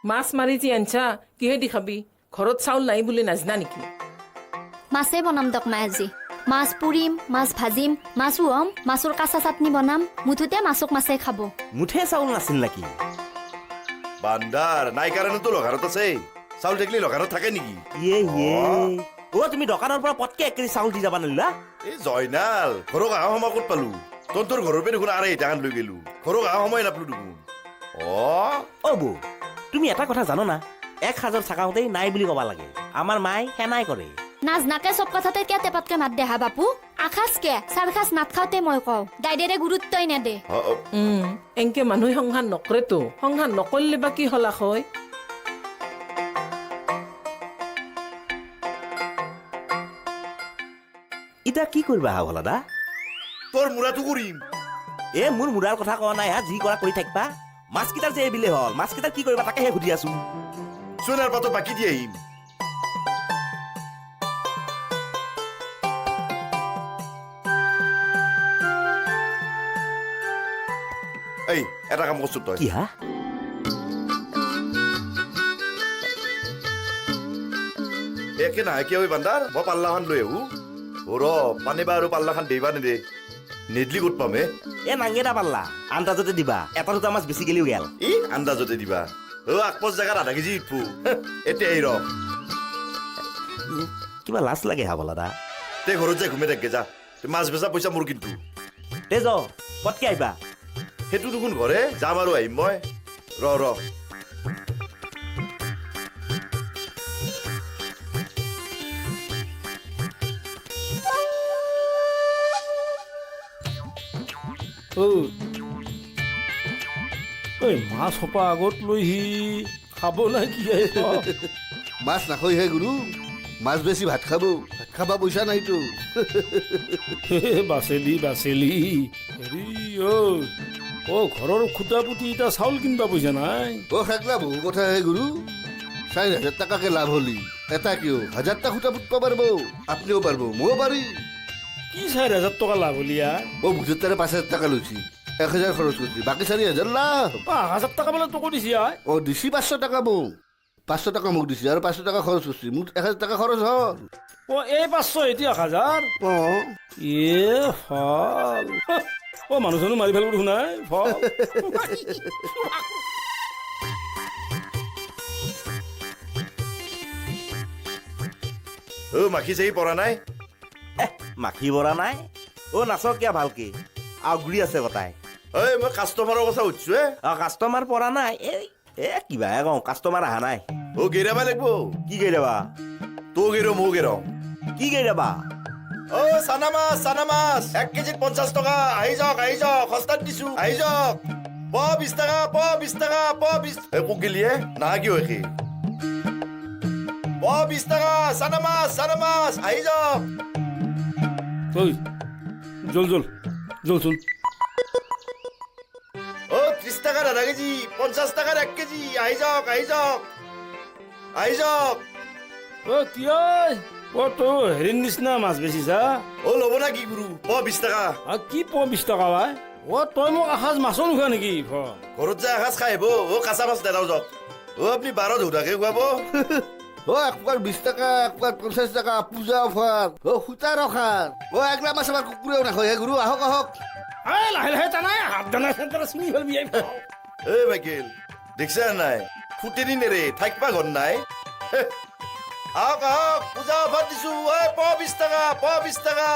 মাছ মাৰি যি আনছা কিহেদি খাবি ঘৰত চাউল নাই বুলি নাজনা নেকি মাছে বনাম দক মাই আজি মাছ পুৰিম মাছ ভাজিম মাছ উহম মাছৰ কাঁচা চাটনি বনাম মুঠতে মাছক মাছে খাব মুঠে চাউল নাছিল নেকি বান্দাৰ নাই কাৰণেতো লঘাৰত আছে চাউল থাকিলে লঘাৰত থাকে নেকি তুমি দোকানৰ পৰা পটকে 1 কেজি চাউল দি যাবা নলিলা এই জয়নাল ঘৰক অহা সময় ক'ত পালো তোৰ ঘৰৰ পৰা দেখোন আৰে ইটাখান লৈ গেলো ঘৰক অহা সময় নাপলো দেখোন বৌ তুমি এটা কথা জানো না 1 সাজৰ থাকাওঁতেই নাই বুলি ক'বা লাগে আমাৰ মাই সেনাই কৰে নাজনাকে চব কথাতে কিয় টেপাতকে মাত দেহা বাপু আখাজকে চাৰখাজ নাট খাওঁতে মই কওঁ দাইদেৰে গুৰুত্বই নেদে এনকে মানুহে সংসাৰ নকৰেতো সংসাৰ নকৰিলে বা কি হলা হয় ইটা কি কৰিবা হা ভলা দা তোৰ মুৰাটো কৰিম মোৰ মুৰাৰ কথা কোৱা নাই হা যি কৰা কৰি থাকিবা মাছকেইটাৰ যে এইবিলে হ'ল মাছকেইটাৰ কি কৰিবা তাকেহে সুধি আছো সোণাৰ পাতো বাকি দি আহিম এই এটা কাম কৰছো তই কি হা একে নাহে কিয় বান্দাৰ মই পাল্লাখান লৈ আহো পানীবা আৰু পাল্লাখান দিবা নেদে নেদলি ক'ত পাম নাংগেটা পাল্লা আন্দাজতে দিবা এটা দুটা মাছ বেছি গেলিও গেল আন্দাজতে দিবা আকপচ জেগাত আধা কেজি উঠবো এতিয়া এই কিবা লাজ লাগে হা ভলা দা তে ঘৰত যাই ঘুমে থাকে যা মাছ বেচা পইচা মোৰ কিন্তু তে য পটকে আহিবা সেইটো দেখোন ঘৰে যাম আৰু আহিম মই ৰ মাছ সোপা আগত লৈ সি খাব না কি মাছ নাখায়হে গুৰু মাছ বেছি ভাত খাবা পইচা নাইতো বাচেলি হেৰি ঘৰৰ খুটা পুতি এতিয়া চাউল কিনবা পইচা নাই খেকলা বহু কথা হে গুৰু 4,000 টাকাকে লাভ হলি এটা কিয় 1000 টা খুটা পুতবা পারব আপনিও পারব মইও পারি কি 4,000 টাকা লাভ হলিয়া বুঝতে 5,000 টাকা লইছি 1,000 খরচ করছি বাকি 4,000 লাভ 5,000 টাকা বলে তোকে দিছি দিছি 500 টাকা মোক 500 টাকা মোক দিছি আর 500 টাকা খরচ করছি মোক 1,000 টাকা খরচ হল এই 500 এতিয়া 1,000 ফল মানুহ জানো মাৰি ফেলব শুনাই ফল মাখি চাহি পৰা নাই মাখি বৰা নাই নাচক কিয়া ভালকে আগুৰি আছে গতাই মই কাষ্টমাৰৰ কথা সুধছো কাষ্টমাৰ পৰা নাই কিবাহে কওঁ কাষ্টমাৰ অহা নাই গেৰাবা লাগিব কি গেৰাবা তো গেৰ মৌ গেৰ কি গেৰাবা চানা মাছ 1 কেজিত 50 টকা আহি যাওক সস্তাত দিছো আহি যাওক 20 টাকা 20 কোক গেলিয়ে না কিয় একে 20 টাকা চানা মাছ আহি যাওক জল চোন 30 টাকার আধা কেজি 50 টাকার 1 কেজি আহি যাওক কি তো হেৰিৰ নিচিনা মাছ বেচিছা ল'ব না কি গুৰু 20 টাকা কি 20 টাকা ভাই তই মোক এসাঁজ মাছো নোখোৱা নেকি ঘৰত যাই এসাঁজ খাই আহিব কাঁচা মাছ দেদাও যাওক আপুনি 12 ধুধাকে খুৱাব একবার 20 টাকা একবার 50 টাকা পূজা অফার সূতা রখার একলা মাছ আমার কুকুরেও নাখায় গুরু আহক লাহে টানাই হাত দানা চেণ্টাৰ চিঙি ফেলবি মাইকেল দেখছা নাই ফুটেনি নেৰে থাকবা ঘৰ নাই আহক পূজা অফাৰ দিছো 20 টাকা